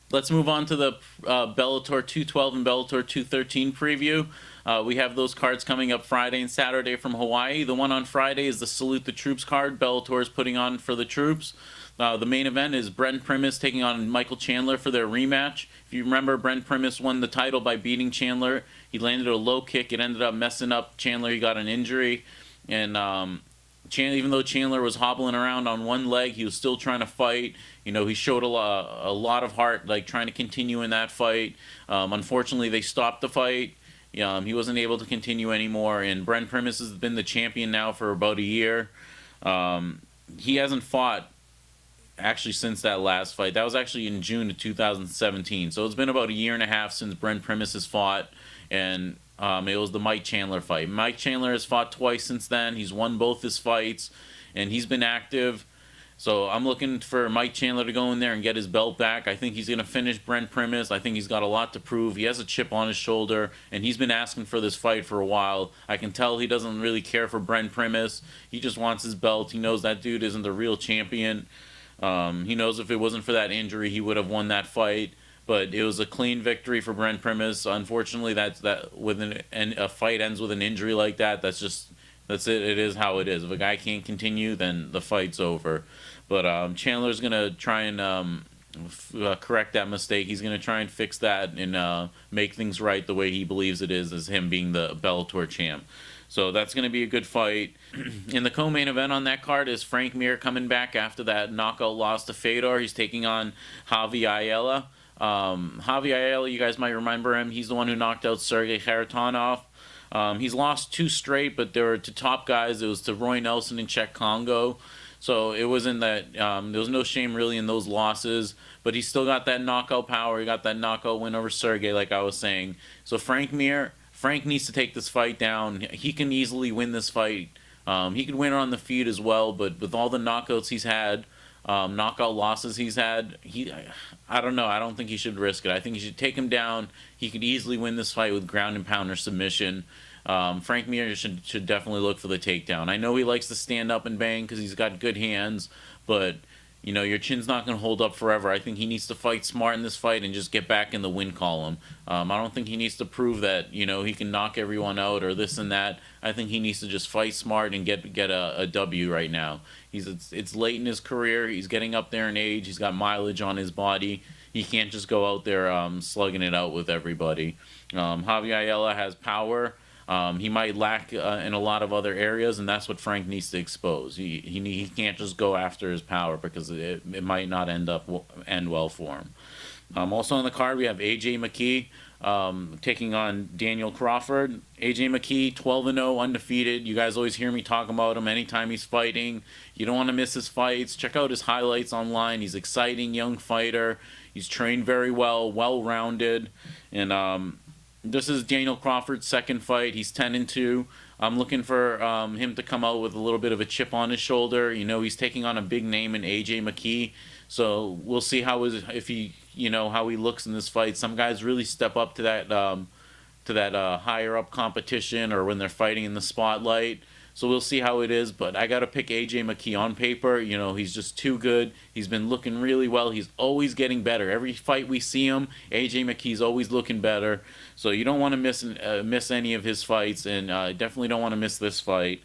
Let's move on to the Bellator 212 and Bellator 213 preview. We have those cards coming up Friday and Saturday from Hawaii. The one on Friday is the Salute the Troops card Bellator is putting on for the troops. The main event is Brent Primus taking on Michael Chandler for their rematch. If you remember, Brent Primus won the title by beating Chandler. He landed a low kick. It ended up messing up Chandler. He got an injury. And even though Chandler was hobbling around on one leg, he was still trying to fight. He showed a lot of heart, like trying to continue in that fight. Unfortunately, they stopped the fight. He wasn't able to continue anymore, and Brent Primus has been the champion now for about a year. He hasn't fought actually since that last fight. That was actually in June of 2017. So it's been about a year and a half since Brent Primus has fought, and it was the Mike Chandler fight. Mike Chandler has fought twice since then. He's won both his fights, and he's been active. So I'm looking for Mike Chandler to go in there and get his belt back. I think he's going to finish Brent Primus. I think he's got a lot to prove. He has a chip on his shoulder, and he's been asking for this fight for a while. I can tell he doesn't really care for Brent Primus. He just wants his belt. He knows that dude isn't the real champion. He knows if it wasn't for that injury, he would have won that fight. But it was a clean victory for Brent Primus. Unfortunately, a fight ends with an injury like that. That's it. It is how it is. If a guy can't continue, then the fight's over. But Chandler's gonna try and correct that mistake. He's gonna try and fix that and make things right the way he believes it is, as him being the Bellator champ. So that's going to be a good fight. In the co-main event on that card is Frank Mir coming back after that knockout loss to Fedor. He's taking on Javi Ayala. Javi Ayala, you guys might remember him. He's the one who knocked out Sergey Kharitonov. He's lost two straight, but they were to top guys. It was to Roy Nelson and Czech Congo. So it wasn't that there was no shame really in those losses, but he still got that knockout power. He got that knockout win over Sergey, like I was saying. So Frank needs to take this fight down. He can easily win this fight. He could win on the feet as well, but with all the knockouts he's had, knockout losses he's had, I don't know. I don't think he should risk it. I think he should take him down. He could easily win this fight with ground and pound or submission. Frank Mir should definitely look for the takedown. I know he likes to stand up and bang because he's got good hands, but your chin's not going to hold up forever. I think he needs to fight smart in this fight and just get back in the win column. I don't think he needs to prove that he can knock everyone out or this and that. I think he needs to just fight smart and get a W right now. It's late in his career. He's getting up there in age. He's got mileage on his body. He can't just go out there slugging it out with everybody. Javi Ayala has power. He might lack in a lot of other areas, and that's what Frank needs to expose. He can't just go after his power because it might not end well for him. Also on the card, we have AJ McKee taking on Daniel Crawford. AJ McKee, 12-0, undefeated. You guys always hear me talk about him anytime he's fighting. You don't want to miss his fights. Check out his highlights online. He's an exciting young fighter. He's trained very well-rounded, and this is Daniel Crawford's second fight. He's 10-2. I'm looking for him to come out with a little bit of a chip on his shoulder. He's taking on a big name in AJ McKee, so we'll see how he looks in this fight. Some guys really step up to that higher up competition or when they're fighting in the spotlight. So we'll see how it is, but I got to pick AJ McKee on paper. He's just too good. He's been looking really well. He's always getting better. Every fight we see him, AJ McKee's always looking better. So you don't want to miss any of his fights, and definitely don't want to miss this fight.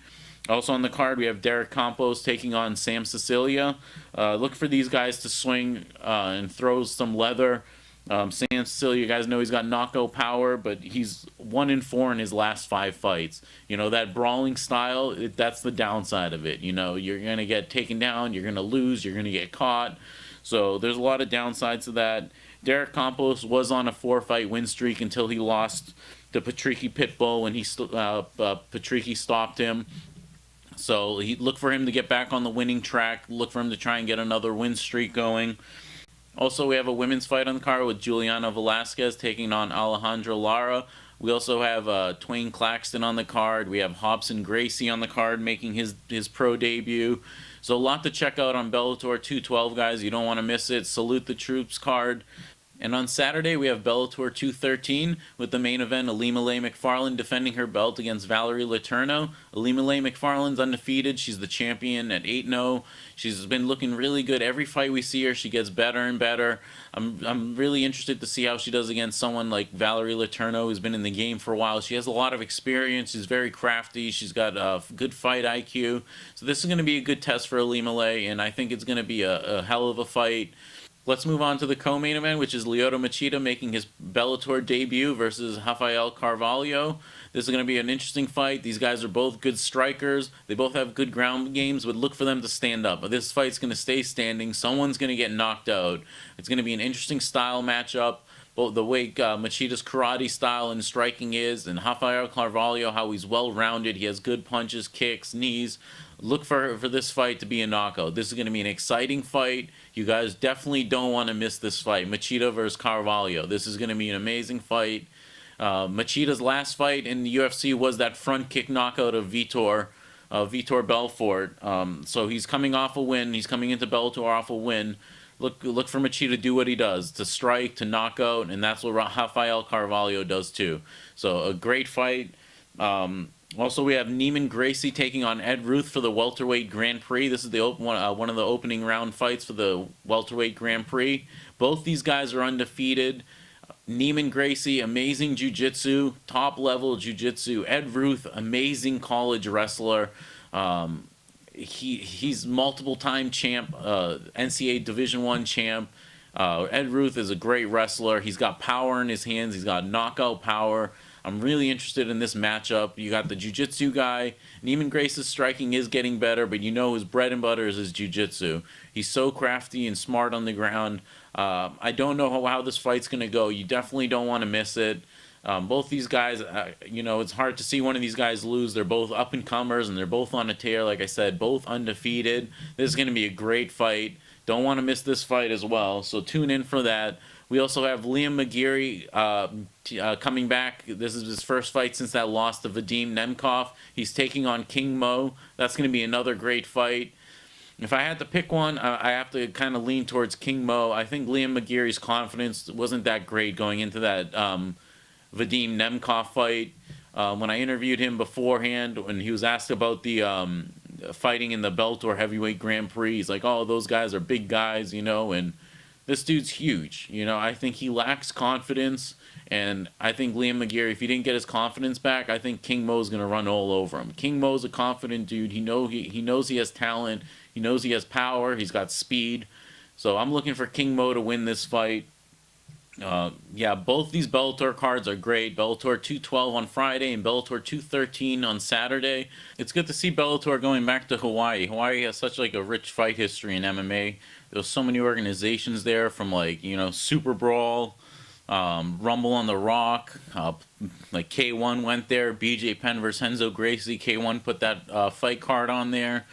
Also on the card, we have Derek Campos taking on Sam Sicilia. Look for these guys to swing and throw some leather. Sam Sicilia, you guys know he's got knockout power, but he's 1-4 in his last 5 fights. That brawling style, that's the downside of it. You're going to get taken down, you're going to lose, you're going to get caught. So there's a lot of downsides to that. Derek Campos was on a 4-fight win streak until he lost to Patricky Pitbull when Patricky stopped him. So look for him to get back on the winning track. Look for him to try and get another win streak going. Also, we have a women's fight on the card with Juliana Velasquez taking on Alejandra Lara. We also have Twain Claxton on the card. We have Hobson Gracie on the card making his pro debut. So a lot to check out on Bellator 212, guys. You don't want to miss it. Salute the Troops card. And on Saturday, we have Bellator 213 with the main event, Ilima-Lei Macfarlane defending her belt against Valerie Letourneau. Ilima-Lei Macfarlane's undefeated. She's the champion at 8-0. She's been looking really good. Every fight we see her, she gets better and better. I'm really interested to see how she does against someone like Valerie Letourneau, who's been in the game for a while. She has a lot of experience. She's very crafty. She's got a good fight IQ. So this is going to be a good test for Ilima-Lei, and I think it's going to be a hell of a fight. Let's move on to the co-main event, which is Lyoto Machida making his Bellator debut versus Rafael Carvalho. This is going to be an interesting fight. These guys are both good strikers. They both have good ground games, but look for them to stand up. But this fight's going to stay standing. Someone's going to get knocked out. It's going to be an interesting style matchup. Both the way Machida's karate style and striking is, and Rafael Carvalho, how he's well-rounded. He has good punches, kicks, knees. Look for this fight to be a knockout. This is going to be an exciting fight. You guys definitely don't want to miss this fight. Machida versus Carvalho. This is going to be an amazing fight. Machida's last fight in the UFC was that front kick knockout of Vitor Belfort. So he's coming off a win. He's coming into Bellator off a win. Look for Machida to do what he does, to strike, to knock out, and that's what Rafael Carvalho does too. So a great fight. Also, we have Neiman Gracie taking on Ed Ruth for the welterweight Grand Prix. This is the one of the opening round fights for the welterweight Grand Prix. Both these guys are undefeated. Neiman Gracie, amazing jiu-jitsu, top-level jiu-jitsu. Ed Ruth, amazing college wrestler. He's multiple-time champ, NCAA Division I champ. Ed Ruth is a great wrestler. He's got power in his hands. He's got knockout power. I'm really interested in this matchup. You got the jiu-jitsu guy. Neiman Gracie's striking is getting better, but you know his bread and butter is his jiu-jitsu. He's so crafty and smart on the ground. I don't know how this fight's going to go. You definitely don't want to miss it. Both these guys, it's hard to see one of these guys lose. They're both up-and-comers, and they're both on a tear. Like I said, both undefeated. This is going to be a great fight. Don't want to miss this fight as well, so tune in for that. We also have Liam McGeary coming back. This is his first fight since that loss to Vadim Nemkov. He's taking on King Mo. That's going to be another great fight. If I had to pick one, I have to kind of lean towards King Mo. I think Liam McGeary's confidence wasn't that great going into that Vadim Nemkov fight. When I interviewed him beforehand, when he was asked about the fighting in the Bellator Heavyweight Grand Prix, he's like, oh, those guys are big guys, and this dude's huge. I think he lacks confidence, and I think Liam McGeary, if he didn't get his confidence back, I think King Mo's going to run all over him. King Mo's a confident dude. He knows he has talent. He knows he has power. He's got speed. So I'm looking for King Mo to win this fight. Both these Bellator cards are great. Bellator 212 on Friday and Bellator 213 on Saturday. It's good to see Bellator going back to Hawaii. Hawaii has such a rich fight history in MMA. There's so many organizations there, from Super Brawl, Rumble on the Rock, like K1 went there, BJ Penn versus Renzo Gracie. K1 put that fight card on there.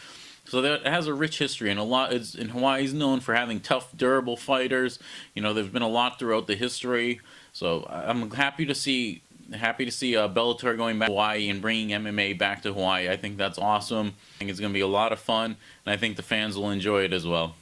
So that has a rich history, and Hawaii is known for having tough, durable fighters. There's been a lot throughout the history. So I'm happy to see Bellator going back to Hawaii and bringing MMA back to Hawaii. I think that's awesome. I think it's going to be a lot of fun, and I think the fans will enjoy it as well.